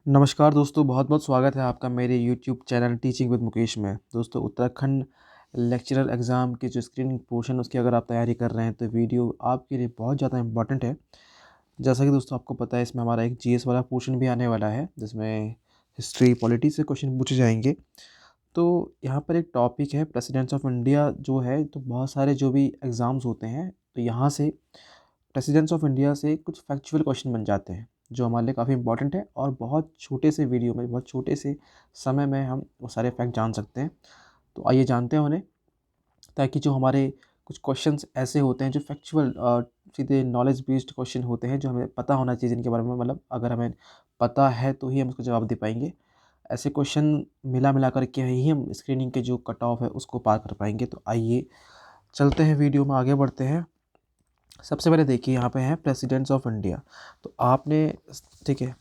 नमस्कार दोस्तों, बहुत-बहुत स्वागत है आपका मेरे YouTube channel teaching with Mukesh में। दोस्तों, उत्तराखंड लेक्चरर एग्ज़ाम की जो स्क्रीनिंग पोर्शन उसकी अगर आप तैयारी कर रहे हैं तो वीडियो आपके लिए बहुत ज़्यादा इम्पोर्टेंट है। जैसा कि दोस्तों आपको पता है, इसमें हमारा एक जीएस वाला पोर्शन भी आने वाला है जिसमें हिस्ट्री, पॉलिटी से क्वेश्चन पूछे जाएँगे। तो यहाँ पर एक टॉपिक है प्रेसिडेंट्स ऑफ इंडिया जो है, तो बहुत सारे जो भी एग्ज़ाम्स होते हैं तो यहाँ से प्रेसिडेंट्स ऑफ इंडिया से कुछ फैक्चुअल क्वेश्चन बन जाते हैं जो हमारे लिए काफ़ी इंपॉर्टेंट है और बहुत छोटे से वीडियो में, बहुत छोटे से समय में हम वो सारे फैक्ट जान सकते हैं। तो आइए जानते हैं उन्हें, ताकि जो हमारे कुछ क्वेश्चंस ऐसे होते हैं जो फैक्चुअल सीधे नॉलेज बेस्ड क्वेश्चन होते हैं जो हमें पता होना चाहिए जिनके बारे में, मतलब अगर हमें पता है तो ही हम उसको जवाब दे पाएंगे। ऐसे क्वेश्चन मिला करके ही हम स्क्रीनिंग के जो कट ऑफ है उसको पार कर पाएंगे। तो आइए चलते हैं, वीडियो में आगे बढ़ते हैं। सबसे पहले देखिए, यहाँ पे हैं प्रेसिडेंट्स ऑफ इंडिया। तो आपने, ठीक है,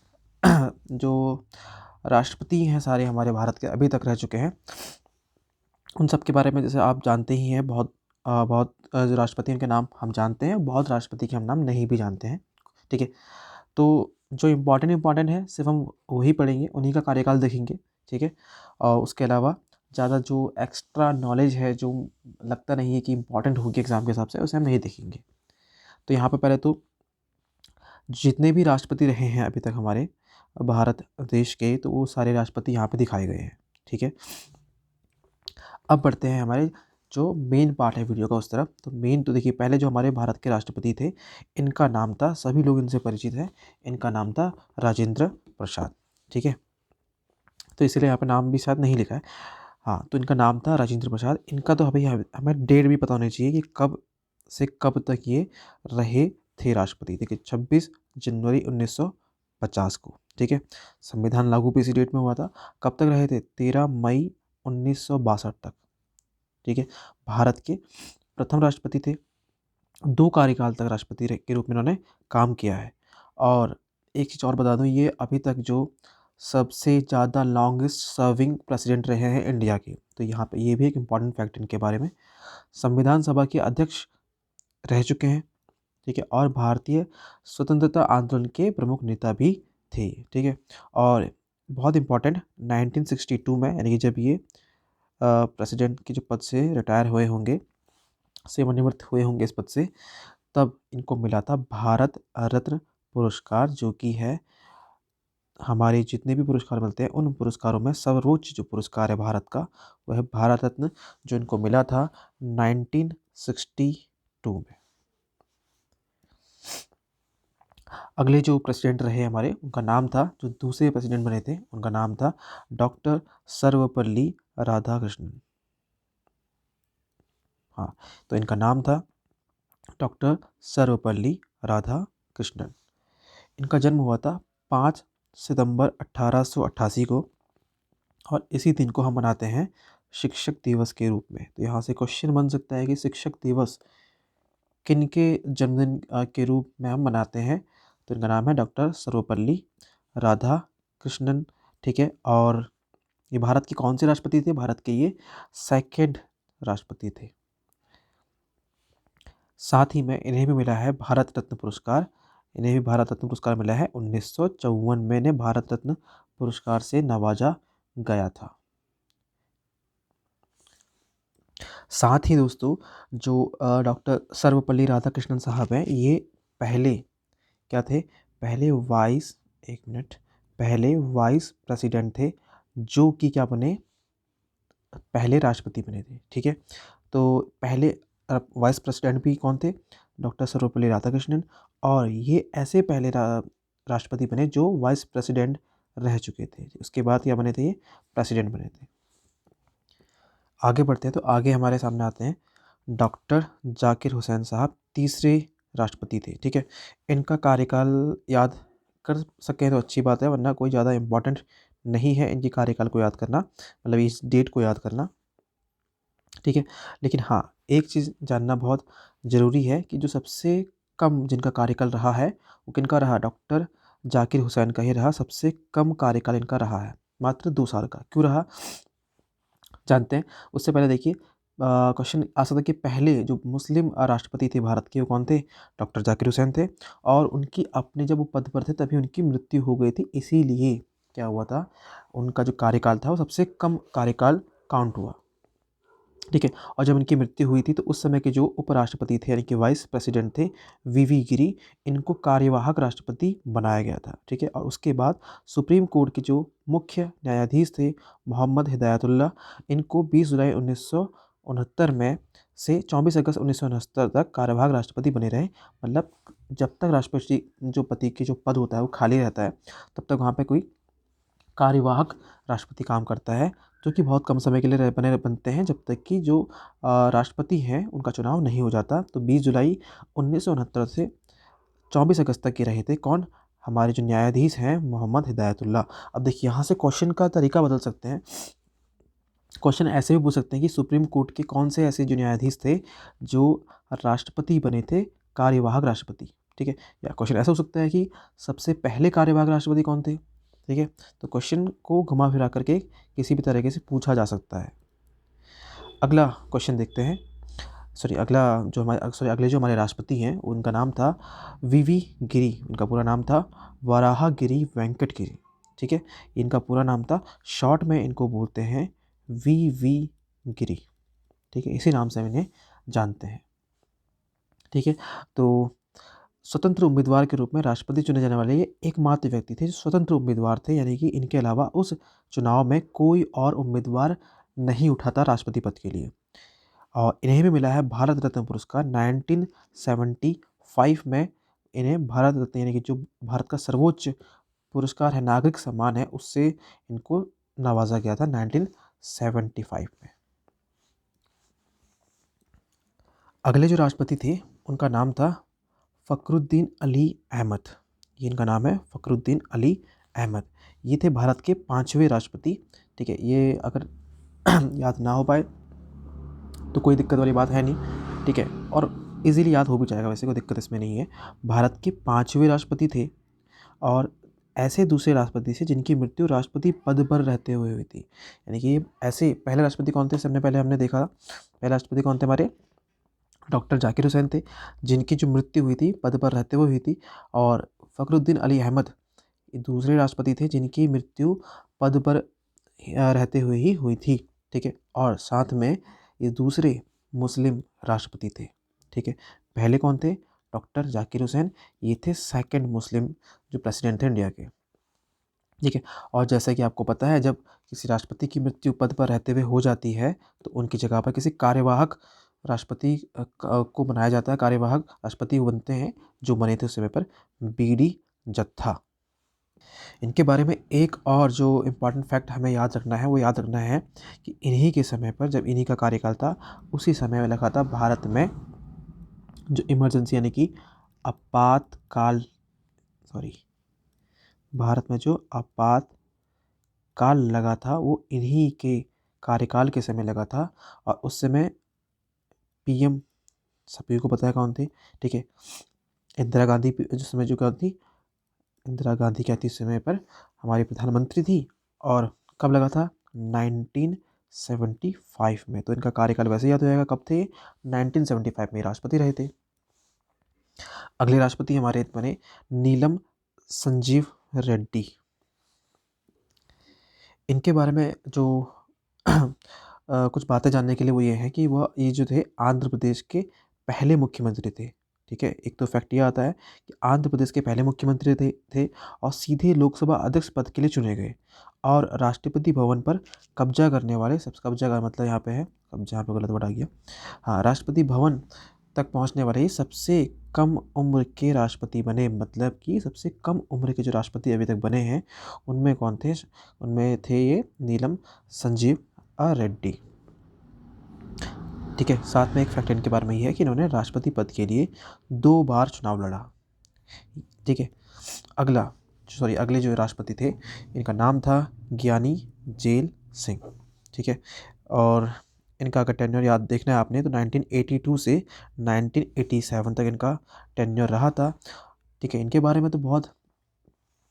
जो राष्ट्रपति हैं सारे हमारे भारत के अभी तक रह चुके हैं, उन सब के बारे में जैसे आप जानते ही हैं। जो राष्ट्रपति उनके नाम हम जानते हैं, बहुत राष्ट्रपति के हम नाम नहीं भी जानते हैं। ठीक है, तो जो इम्पोर्टेंट है सिर्फ हम वही पढ़ेंगे, उन्हीं का कार्यकाल देखेंगे। ठीक है, और उसके अलावा ज़्यादा जो एक्स्ट्रा नॉलेज है जो लगता नहीं है कि इम्पोर्टेंट होगी एग्ज़ाम के हिसाब से, उसे हम नहीं देखेंगे। तो यहाँ पे पहले तो जितने भी राष्ट्रपति रहे हैं अभी तक हमारे भारत देश के, तो वो सारे राष्ट्रपति यहाँ पे दिखाए गए हैं। ठीक है, अब बढ़ते हैं हमारे जो मेन पार्ट है वीडियो का उस तरफ। तो मेन तो देखिए, पहले जो हमारे भारत के राष्ट्रपति थे, इनका नाम था, सभी लोग इनसे परिचित हैं, इनका नाम था राजेंद्र प्रसाद। ठीक है, तो इसलिए यहाँ पे नाम भी शायद नहीं लिखा है। हाँ, तो इनका नाम था राजेंद्र प्रसाद। इनका तो अभी हमें डेट भी पता होनी चाहिए कि कब से कब तक ये रहे थे राष्ट्रपति। देखिए, 26 जनवरी 1950 को। ठीक है, संविधान लागू भी इसी डेट में हुआ था। कब तक रहे थे? 13 मई 1962 तक। ठीक है, भारत के प्रथम राष्ट्रपति थे। 2 कार्यकाल तक राष्ट्रपति के रूप में इन्होंने काम किया है। और एक चीज़ और बता दूँ, ये अभी तक जो सबसे ज़्यादा लॉन्गेस्ट सर्विंग प्रेसिडेंट रहे हैं इंडिया के। तो यहाँ पे ये भी एक इम्पॉर्टेंट फैक्ट इनके बारे में। संविधान सभा के अध्यक्ष रह चुके हैं। ठीक है, और भारतीय स्वतंत्रता आंदोलन के प्रमुख नेता भी थे। ठीक है, और बहुत इम्पॉर्टेंट, 1962 में, यानी कि जब ये प्रेसिडेंट के जो पद से रिटायर हुए होंगे, सेवानिवृत्त हुए होंगे इस पद से, तब इनको मिला था भारत रत्न पुरस्कार, जो कि है हमारे जितने भी पुरस्कार मिलते हैं उन पुरस्कारों में सर्वोच्च जो पुरस्कार है भारत का, वह है भारत रत्न, जो इनको मिला था 1962 में। अगले जो प्रेसिडेंट रहे हमारे, उनका नाम था, जो दूसरे प्रेसिडेंट बने थे, उनका नाम था डॉक्टर सर्वपल्ली राधाकृष्णन। हाँ, तो इनका नाम था डॉक्टर सर्वपल्ली राधाकृष्णन। इनका जन्म हुआ था 5 सितंबर 1888 को, और इसी दिन को हम मनाते हैं शिक्षक दिवस के रूप में। तो यहाँ से क्वेश्चन बन सकता है कि शिक्षक दिवस किनके जन्मदिन के रूप में हम मनाते हैं? तो इनका नाम है डॉक्टर सर्वपल्ली राधाकृष्णन। ठीक है, और ये भारत के कौन से राष्ट्रपति थे? भारत के ये सेकंड राष्ट्रपति थे। साथ ही में इन्हें भी मिला है भारत रत्न पुरस्कार। इन्हें भी भारत रत्न पुरस्कार मिला है 1954 में। इन्हें भारत रत्न पुरस्कार से नवाजा गया था। साथ ही दोस्तों, जो डॉक्टर सर्वपल्ली राधाकृष्णन साहब हैं, ये पहले क्या थे? पहले वाइस, एक मिनट, पहले वाइस प्रेसिडेंट थे, जो कि क्या बने? पहले राष्ट्रपति बने थे। ठीक है, तो पहले वाइस प्रेसिडेंट भी कौन थे? डॉक्टर सर्वपल्ली राधाकृष्णन। और ये ऐसे पहले राष्ट्रपति बने जो वाइस प्रेसिडेंट रह चुके थे। उसके बाद क्या बने थे? ये प्रेसिडेंट बने थे। आगे बढ़ते हैं, तो आगे हमारे सामने आते हैं डॉक्टर जाकिर हुसैन साहब, तीसरे राष्ट्रपति थे। ठीक है, इनका कार्यकाल याद कर सकें तो अच्छी बात है, वरना कोई ज़्यादा इम्पोर्टेंट नहीं है इनकी कार्यकाल को याद करना, मतलब इस डेट को याद करना। ठीक है, लेकिन हाँ, एक चीज़ जानना बहुत ज़रूरी है कि जो सबसे कम जिनका कार्यकाल रहा है वो किनका रहा? डॉक्टर जाकिर हुसैन का ही रहा। सबसे कम कार्यकाल इनका रहा है, मात्र 2 साल का। क्यों रहा? जानते हैं। उससे पहले देखिए, क्वेश्चन आ सकता है कि पहले जो मुस्लिम राष्ट्रपति थे भारत के, वो कौन थे? डॉक्टर जाकिर हुसैन थे। और उनकी अपने जब वो पद पर थे तभी उनकी मृत्यु हो गई थी, इसीलिए क्या हुआ था, उनका जो कार्यकाल था वो सबसे कम कार्यकाल काउंट हुआ। ठीक है। और जब इनकी मृत्यु हुई थी तो उस समय के जो उपराष्ट्रपति थे यानी कि वाइस प्रेसिडेंट थे वीवी गिरी, इनको कार्यवाहक राष्ट्रपति बनाया गया था। ठीक है। और उसके बाद सुप्रीम कोर्ट के जो मुख्य न्यायाधीश थे मोहम्मद हिदायतुल्लाह, इनको 20 जुलाई 1969 में से 24 अगस्त 1969 तक कार्यवाहक राष्ट्रपति बने रहे। मतलब जब तक राष्ट्रपति जो पति के जो पद होता है वो खाली रहता है तब तक वहाँ पे कोई कार्यवाहक राष्ट्रपति काम करता है, जो कि बहुत कम समय के लिए बनते हैं जब तक कि जो राष्ट्रपति हैं उनका चुनाव नहीं हो जाता। तो 20 जुलाई 1969 से 24 अगस्त तक के रहे थे कौन, हमारे जो न्यायाधीश हैं मोहम्मद हिदायतुल्लाह। अब देखिए यहाँ से क्वेश्चन का तरीका बदल सकते हैं। क्वेश्चन ऐसे भी पूछ सकते हैं कि सुप्रीम कोर्ट के कौन से ऐसे जो न्यायाधीश थे जो राष्ट्रपति बने थे, कार्यवाहक राष्ट्रपति। ठीक है। या क्वेश्चन ऐसा हो सकता है कि सबसे पहले कार्यवाहक राष्ट्रपति कौन थे। ठीक है। तो क्वेश्चन को घुमा फिरा करके किसी भी तरीके से पूछा जा सकता है। अगला क्वेश्चन देखते हैं। अगले जो हमारे राष्ट्रपति हैं उनका नाम था वीवी गिरी। उनका पूरा नाम था वराहगिरी वेंकट गिरी। ठीक है। इनका पूरा नाम था, शॉर्ट में इनको बोलते हैं वीवी गिरी। ठीक है। इसी नाम से हम इन्हें जानते हैं। ठीक है। तो स्वतंत्र उम्मीदवार के रूप में राष्ट्रपति चुने जाने वाले ये एकमात्र व्यक्ति थे जो स्वतंत्र उम्मीदवार थे, यानी कि इनके अलावा उस चुनाव में कोई और उम्मीदवार नहीं उठा था राष्ट्रपति पद के लिए। और इन्हें भी मिला है भारत रत्न पुरस्कार 1975 में। इन्हें भारत रत्न यानी कि जो भारत का सर्वोच्च पुरस्कार है, नागरिक सम्मान है, उससे इनको नवाजा गया था 1975 में। अगले जो राष्ट्रपति थे उनका नाम था फ़खरुद्दीन अली अहमद। ये इनका नाम है फ़खरुद्दीन अली अहमद। ये थे भारत के 5वें राष्ट्रपति। ठीक है। ये अगर याद ना हो पाए तो कोई दिक्कत वाली बात है नहीं। ठीक है। और इजीली याद हो भी जाएगा, वैसे कोई दिक्कत इसमें नहीं है। भारत के 5वें राष्ट्रपति थे और ऐसे दूसरे राष्ट्रपति से जिनकी मृत्यु राष्ट्रपति पद पर रहते हुए हुई थी। यानी कि ऐसे पहले राष्ट्रपति कौन थे, सबने पहले हमने देखा पहले राष्ट्रपति कौन थे, हमारे डॉक्टर जाकिर हुसैन थे, जिनकी जो मृत्यु हुई थी पद पर रहते हुए हुई थी। और फ़खरुद्दीन अली अहमद ये दूसरे राष्ट्रपति थे जिनकी मृत्यु पद पर रहते हुए ही हुई थी। ठीक है। और साथ में ये दूसरे मुस्लिम राष्ट्रपति थे। ठीक है। पहले कौन थे, डॉक्टर जाकिर हुसैन, ये थे सेकंड मुस्लिम जो प्रेसिडेंट थे इंडिया के। ठीक है। और जैसा कि आपको पता है, जब किसी राष्ट्रपति की मृत्यु पद पर रहते हुए हो जाती है तो उनकी जगह पर किसी कार्यवाहक राष्ट्रपति को बनाया जाता है। कार्यवाहक राष्ट्रपति वो बनते हैं जो बने थे उस समय पर बीडी जत्था। इनके बारे में एक और जो इम्पॉर्टेंट फैक्ट हमें याद रखना है वो याद रखना है कि इन्हीं के समय पर, जब इन्हीं का कार्यकाल था, उसी समय में लगा था भारत में जो इमरजेंसी यानी कि आपातकाल भारत में जो आपातकाल लगा था वो इन्हीं के कार्यकाल के समय लगा था। और उस समय पीएम सभी को पता है कौन थे। ठीक है। इंदिरा गांधी जो समय जो कौन थी, इंदिरा गांधी क्या थी उस समय पर, हमारी प्रधानमंत्री थी। और कब लगा था, 1975 में। तो इनका कार्यकाल वैसे याद हो जाएगा, कब थे, 1975 में राष्ट्रपति रहे थे। अगले राष्ट्रपति हमारे बने नीलम संजीव रेड्डी। इनके बारे में जो कुछ बातें जानने के लिए वो ये है कि ये जो थे आंध्र प्रदेश के पहले मुख्यमंत्री थे। ठीक है। एक तो फैक्ट ये आता है कि आंध्र प्रदेश के पहले मुख्यमंत्री थे और सीधे लोकसभा अध्यक्ष पद के लिए चुने गए। और राष्ट्रपति भवन पर कब्जा करने वाले, सब कब्जा का मतलब यहाँ पे है कब्जा, यहाँ पे गलत वर्ड आ गया। हाँ, राष्ट्रपति भवन तक पहुँचने वाले ही सबसे कम उम्र के राष्ट्रपति बने। मतलब कि सबसे कम उम्र के जो राष्ट्रपति अभी तक बने हैं उनमें कौन थे, उनमें थे ये नीलम संजीव रेड्डी। ठीक है। साथ में एक फैक्ट इनके बारे में ये है कि इन्होंने राष्ट्रपति पद के लिए 2 बार चुनाव लड़ा। ठीक है। अगले जो राष्ट्रपति थे इनका नाम था ज्ञानी जेल सिंह। ठीक है। और इनका अगर टेन्योर याद देखना है आपने तो 1982 से 1987 तक इनका टेन्योर रहा था। ठीक है। इनके बारे में तो बहुत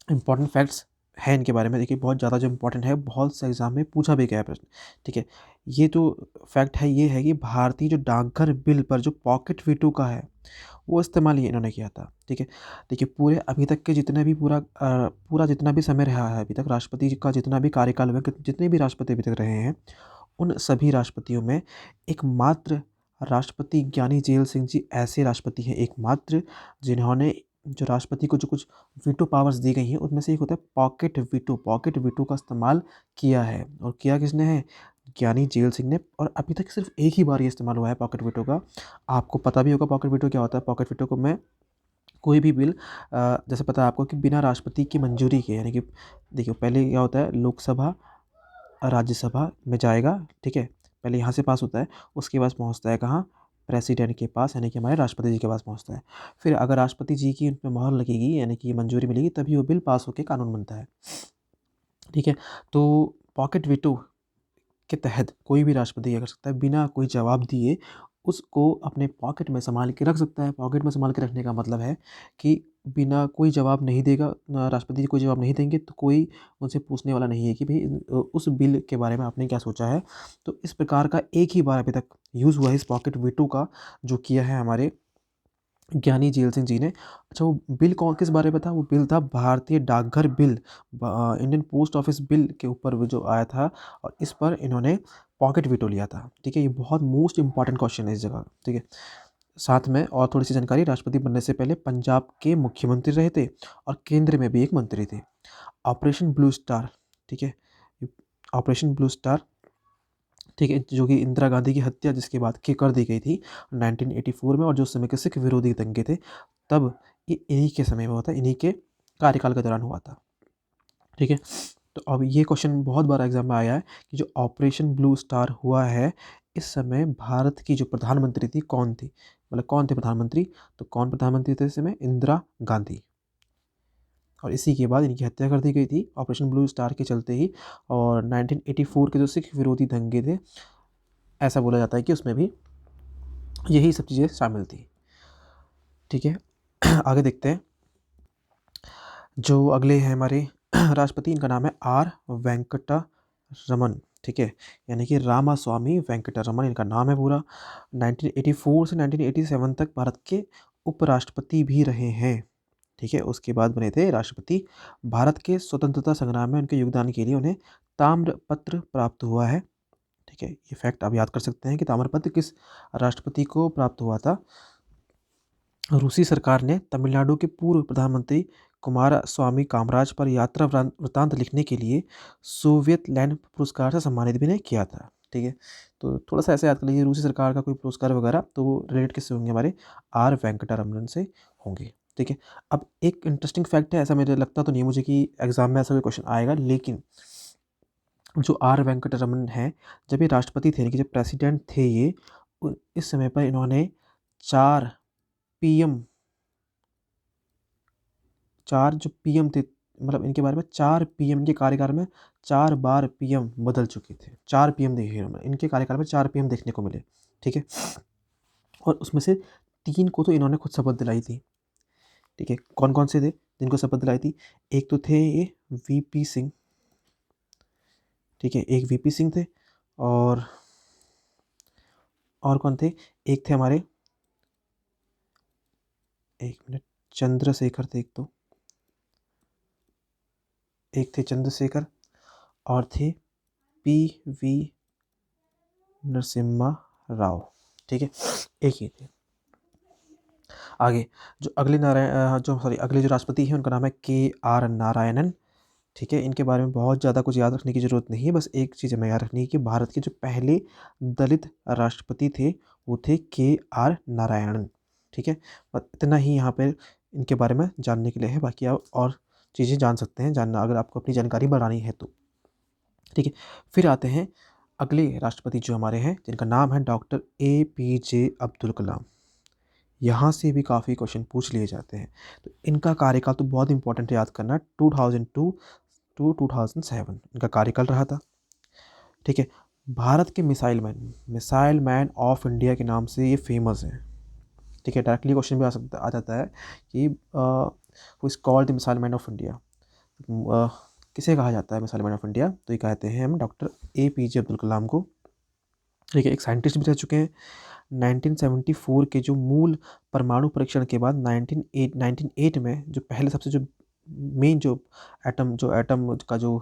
इम्पोर्टेंट फैक्ट्स है इनके बारे में, देखिए बहुत ज़्यादा जो इंपॉर्टेंट है, बहुत से एग्ज़ाम में पूछा भी गया है प्रश्न। ठीक है, ये जो फैक्ट है ये है कि भारतीय जो डाकघर बिल पर जो पॉकेट वीटो का है वो इस्तेमाल ये इन्होंने किया था। ठीक है, देखिए पूरे अभी तक के जितने भी पूरा जितना भी समय रहा है अभी तक, राष्ट्रपति जी का जितना भी कार्यकाल हुआ, जितने भी राष्ट्रपति अभी तक रहे हैं, उन सभी राष्ट्रपतियों में एकमात्र राष्ट्रपति ज्ञानी जेल सिंह जी ऐसे राष्ट्रपति हैं, एकमात्र जिन्होंने जो राष्ट्रपति को जो कुछ वीटो पावर्स दी गई हैं उनमें से एक होता है पॉकेट वीटो का इस्तेमाल किया है। और किया किसने है? ज्ञानी जेल सिंह ने। और अभी तक सिर्फ एक ही बार ये इस्तेमाल हुआ है पॉकेट वीटो का। आपको पता भी होगा पॉकेट वीटो क्या होता है। पॉकेट वीटो को मैं कोई भी बिल जैसे पता है आपको कि बिना राष्ट्रपति की मंजूरी के, यानी कि देखिए पहले क्या होता है, लोकसभा राज्यसभा में जाएगा, ठीक है, पहले यहाँ से पास होता है, उसके बाद पहुँचता है कहाँ? प्रेसिडेंट के पास, यानी कि हमारे राष्ट्रपति जी के पास पहुँचता है। फिर अगर राष्ट्रपति जी की उन पे मोहर लगेगी, यानी कि मंजूरी मिलेगी, तभी वो बिल पास होकर कानून बनता है। ठीक है, तो पॉकेट वीटो के तहत कोई भी राष्ट्रपति क्या कर सकता है, बिना कोई जवाब दिए उसको अपने पॉकेट में संभाल के रख सकता है। पॉकेट में संभाल के रखने का मतलब है कि बिना कोई जवाब नहीं देगा, राष्ट्रपति जी कोई जवाब नहीं देंगे तो कोई उनसे पूछने वाला नहीं है कि भाई उस बिल के बारे में आपने क्या सोचा है। तो इस प्रकार का एक ही बार अभी तक यूज़ हुआ है इस पॉकेट वीटो का, जो किया है हमारे ज्ञानी जेल सिंह जी ने। अच्छा, वो बिल किस बारे में था? वो बिल था भारतीय डाकघर bill, Indian post office bill के ऊपर वो जो आया था, और इस पर इन्होंने पॉकेट वीटो लिया था। ठीक है, ये बहुत मोस्ट इंपॉर्टेंट क्वेश्चन है इस जगह। ठीक है, साथ में और थोड़ी सी जानकारी, राष्ट्रपति बनने से पहले पंजाब के मुख्यमंत्री रहे थे और केंद्र में भी एक मंत्री थे। ऑपरेशन ब्लू स्टार, ठीक है, ऑपरेशन ब्लू स्टार, ठीक है, जो कि इंदिरा गांधी की हत्या जिसके बाद की कर दी गई थी 1984 में, और जो उस समय के सिख विरोधी दंगे थे, तब ये इन्हीं के समय में हुआ था, इन्हीं के कार्यकाल के दौरान हुआ था। ठीक है, तो अब ये क्वेश्चन बहुत बार एग्जाम में आया है कि जो ऑपरेशन ब्लू स्टार हुआ है, इस समय भारत की जो प्रधानमंत्री थी कौन थी, मतलब कौन थे प्रधानमंत्री? तो कौन प्रधानमंत्री थे इस समय? इंदिरा गांधी। और इसी के बाद इनकी हत्या कर दी गई थी ऑपरेशन ब्लू स्टार के चलते ही। और 1984 के जो सिख विरोधी दंगे थे, ऐसा बोला जाता है कि उसमें भी यही सब चीज़ें शामिल थी। ठीक है, आगे देखते हैं। जो अगले हैं हमारे राष्ट्रपति, इनका नाम है आर वेंकटा रमन। ठीक है, यानी कि रामास्वामी वेंकटा रमन इनका नाम है पूरा। 1984 से 1987 तक भारत के उपराष्ट्रपति भी रहे हैं। ठीक है, उसके बाद बने थे राष्ट्रपति। भारत के स्वतंत्रता संग्राम में उनके योगदान के लिए उन्हें ताम्रपत्र प्राप्त हुआ है। ठीक है, ये फैक्ट आप याद कर सकते हैं कि ताम्रपत्र किस राष्ट्रपति को प्राप्त हुआ था? रूसी सरकार ने तमिलनाडु के पूर्व प्रधानमंत्री कुमारस्वामी कामराज पर यात्रा वृत्तांत लिखने के लिए सोवियत लैंड पुरस्कार से सम्मानित भी ने किया था। ठीक है, तो थोड़ा सा ऐसे याद कर लीजिए, रूसी सरकार का कोई पुरस्कार वगैरह, तो वो रिलेट किससे होंगे? हमारे आर वेंकटरमन से होंगे। ठीक है, अब एक इंटरेस्टिंग फैक्ट है, ऐसा मुझे लगता तो नहीं मुझे कि एग्जाम में ऐसा कोई क्वेश्चन आएगा, लेकिन जो आर वेंकटरमन हैं, जब ये राष्ट्रपति थे, कि जब प्रेसिडेंट थे ये, इस समय पर इन्होंने चार पीएम, चार जो पीएम थे, मतलब इनके बारे में 4 पीएम के कार्यकाल में 4 बार पीएम बदल चुके थे। 4 पीएम देखे इन्होंने, इनके कार्यकाल में 4 पीएम देखने को मिले। ठीक है, और उसमें से 3 को तो इन्होंने खुद शपथ दिलाई थी। ठीक है, कौन कौन से थे जिनको शपथ दिलाई थी? एक तो थे ये वीपी सिंह। ठीक है, एक वीपी सिंह थे, और कौन थे? एक थे हमारे, एक मिनट, चंद्रशेखर थे एक थे चंद्रशेखर, और थे पी वी नरसिम्हा राव। ठीक है, एक ही थे। आगे जो अगले अगले जो राष्ट्रपति हैं उनका नाम है के आर नारायणन। ठीक है, इनके बारे में बहुत ज़्यादा कुछ याद रखने की ज़रूरत नहीं है, बस एक चीज़ हमें याद रखनी है कि भारत के जो पहले दलित राष्ट्रपति थे वो थे के आर नारायणन। ठीक है, बस इतना ही यहाँ पे इनके बारे में जानने के लिए है, बाकी आप और चीज़ें जान सकते हैं, जानना अगर आपको अपनी जानकारी बढ़ानी है तो। ठीक है, फिर आते हैं अगले राष्ट्रपति जो हमारे हैं, जिनका नाम है डॉक्टर APJ अब्दुल कलाम। यहाँ से भी काफ़ी क्वेश्चन पूछ लिए जाते हैं, तो इनका कार्यकाल तो बहुत इंपॉर्टेंट है, याद करना। 2002 टू 2007 इनका कार्यकाल रहा था। ठीक है, भारत के मिसाइल मैन ऑफ इंडिया के नाम से ये फेमस है। ठीक है, डायरेक्टली क्वेश्चन भी आ जाता है कि who is called the missile man of India, किसे कहा जाता है मिसाइल मैन ऑफ इंडिया? तो ये कहते हैं हम डॉक्टर APJ अब्दुल कलाम को। ठीक है, एक साइंटिस्ट भी रह चुके हैं। 1974 के जो मूल परमाणु परीक्षण के बाद 1908 में जो पहले सबसे जो मेन जो एटम का जो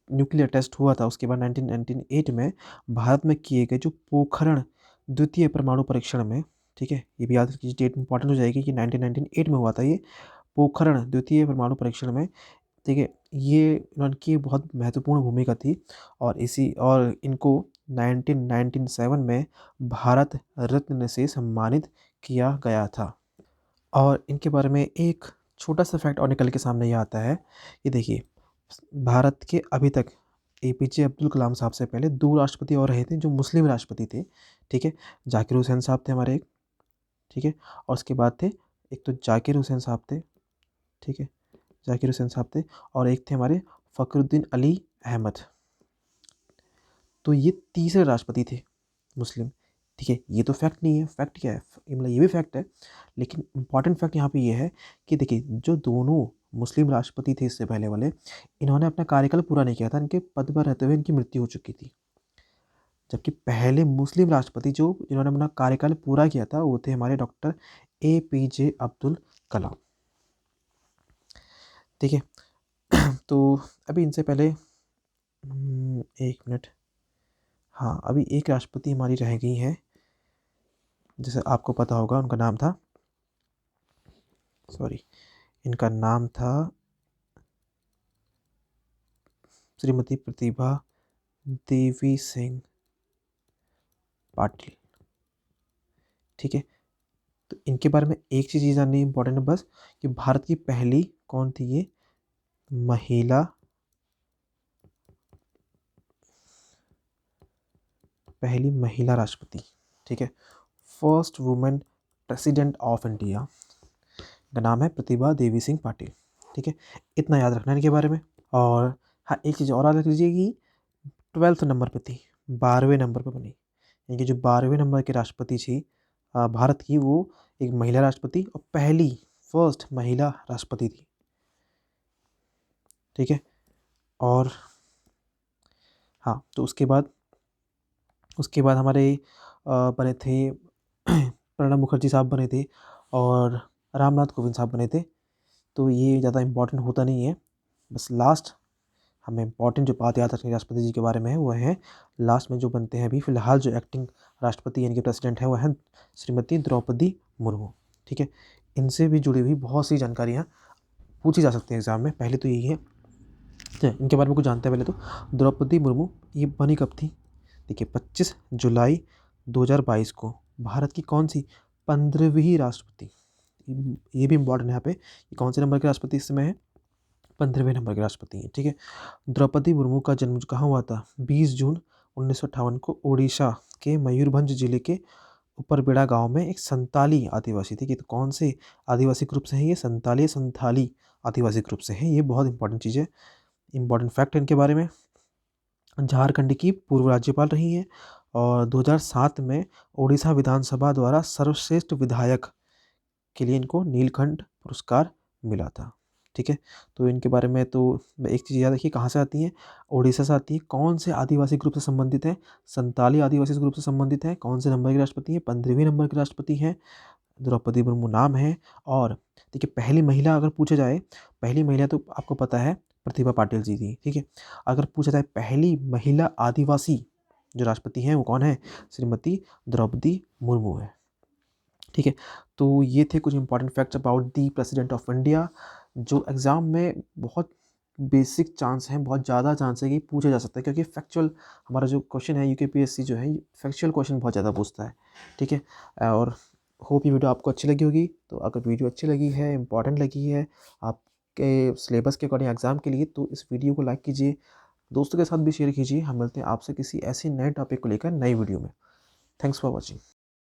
न्यूक्लियर टेस्ट हुआ था, उसके बाद 1998 में भारत में किए गए जो पोखरण द्वितीय परमाणु परीक्षण में, ठीक है, ये भी याद रखिए, डेट इंपॉर्टेंट हो जाएगी कि 1998 में हुआ था ये पोखरण द्वितीय परमाणु परीक्षण में। ठीक है, ये इनकी बहुत महत्वपूर्ण भूमिका थी और इनको 1997 में भारत रत्न से सम्मानित किया गया था। और इनके बारे में एक छोटा सा फैक्ट और निकल के सामने ये आता है। ये देखिए, भारत के अभी तक APJ अब्दुल कलाम साहब से पहले 2 राष्ट्रपति और रहे थे जो मुस्लिम राष्ट्रपति थे। ठीक है, जाकिर हुसैन साहब थे हमारे एक, ठीक है, और उसके बाद थे, एक तो जाकिर हुसैन साहब थे, ठीक है, जाकिर हुसैन साहब थे, और एक थे हमारे फ़खरुद्दीन अली अहमद। तो ये तीसरे राष्ट्रपति थे मुस्लिम। ठीक है, ये तो फैक्ट नहीं है, फैक्ट क्या है, मतलब ये भी फैक्ट है, लेकिन इंपॉर्टेंट फैक्ट यहाँ पे ये है कि देखिए, जो दोनों मुस्लिम राष्ट्रपति थे इससे पहले वाले, इन्होंने अपना कार्यकाल पूरा नहीं किया था, इनके पद पर रहते हुए इनकी मृत्यु हो चुकी थी। जबकि पहले मुस्लिम राष्ट्रपति जो जिन्होंने अपना कार्यकाल पूरा किया था वो थे हमारे डॉक्टर APJ अब्दुल कलाम। ठीक है, तो अभी इनसे पहले एक मिनट, हाँ, अभी एक राष्ट्रपति हमारी रह गई हैं, जैसे आपको पता होगा, उनका नाम था, सॉरी, इनका नाम था श्रीमती प्रतिभा देवी सिंह पाटिल। ठीक है, तो इनके बारे में एक चीज़ ये जाननी इम्पोर्टेंट है बस, कि भारत की पहली कौन थी ये महिला, पहली महिला राष्ट्रपति। ठीक है, first women president of India, का नाम है प्रतिभा देवी सिंह पाटिल। ठीक है, इतना याद रखना है इनके बारे में। और हाँ, एक चीज़ और याद रख लीजिए कि 12th नंबर पे थी, 12वें नंबर पे बनी, यानी कि जो 12वें नंबर के राष्ट्रपति थी भारत की, वो एक महिला राष्ट्रपति और पहली फर्स्ट महिला राष्ट्रपति थी। ठीक है, और हाँ, तो उसके बाद हमारे बने थे प्रणब मुखर्जी साहब बने थे, और रामनाथ कोविंद साहब बने थे। तो ये ज़्यादा इम्पोर्टेंट होता नहीं है, बस लास्ट हमें इम्पोर्टेंट जो बात याद रखनी राष्ट्रपति जी के बारे में है वो है लास्ट में जो बनते हैं अभी फ़िलहाल जो एक्टिंग राष्ट्रपति यानी कि प्रेसिडेंट है वो है श्रीमती द्रौपदी मुर्मू। ठीक है, इनसे भी जुड़ी हुई बहुत सी जानकारियाँ पूछी जा सकती हैं एग्ज़ाम में। पहले तो यही है, इनके बारे में कुछ जानते हैं। पहले तो द्रौपदी मुर्मू ये बनी कब थी? देखिए, 25 जुलाई 2022 को भारत की कौन सी 15वीं राष्ट्रपति, ये भी इम्पोर्टेंट है यहाँ पे कि कौन से नंबर के राष्ट्रपति इस समय है, 15वें नंबर के राष्ट्रपति हैं। ठीक है, द्रौपदी मुर्मू का जन्म कहाँ हुआ था? 20 जून 1958 को ओडिशा के मयूरभंज जिले के ऊपरबेड़ा गांव में एक संताली आदिवासी थी। कि तो कौन से आदिवासी ग्रुप से हैं ये? संताली आदिवासी ग्रुप से हैं। ये बहुत इंपॉर्टेंट चीज़ है, इंपॉर्टेंट फैक्ट है इनके बारे में। झारखंड की पूर्व राज्यपाल रही हैं, और 2007 में ओडिशा विधानसभा द्वारा सर्वश्रेष्ठ विधायक के लिए इनको नीलकंठ पुरस्कार मिला था। ठीक है, तो इनके बारे में तो एक चीज़ याद रखिए, कहाँ से आती है? ओडिशा से आती है। कौन से आदिवासी ग्रुप से संबंधित है? संताली आदिवासी ग्रुप से संबंधित है। कौन से नंबर के राष्ट्रपति हैं? 15वें नंबर के राष्ट्रपति हैं, द्रौपदी मुर्मू नाम है। और देखिए, पहली महिला अगर पूछा जाए, पहली महिला तो आपको पता है प्रतिभा पाटिल जी थी। ठीक है, अगर पूछा जाए पहली महिला आदिवासी जो राष्ट्रपति हैं वो कौन है? श्रीमती द्रौपदी मुर्मू है। ठीक है, तो ये थे कुछ important facts about the president of India, जो एग्ज़ाम में बहुत बेसिक चांस हैं, बहुत ज़्यादा चांस है कि पूछा जा सकता है, क्योंकि फैक्चुअल हमारा जो क्वेश्चन है UKPSC जो है फैक्चुअल क्वेश्चन बहुत ज़्यादा पूछता है। ठीक है, और होप ये वीडियो आपको अच्छी लगी होगी। तो अगर वीडियो अच्छी लगी है, इंपॉर्टेंट लगी है आपके सिलेबस के अकॉर्डिंग एग्ज़ाम के लिए, तो इस वीडियो को लाइक कीजिए, दोस्तों के साथ भी शेयर कीजिए। हम मिलते हैं आपसे किसी ऐसे नए टॉपिक को लेकर नई वीडियो में। Thanks for watching.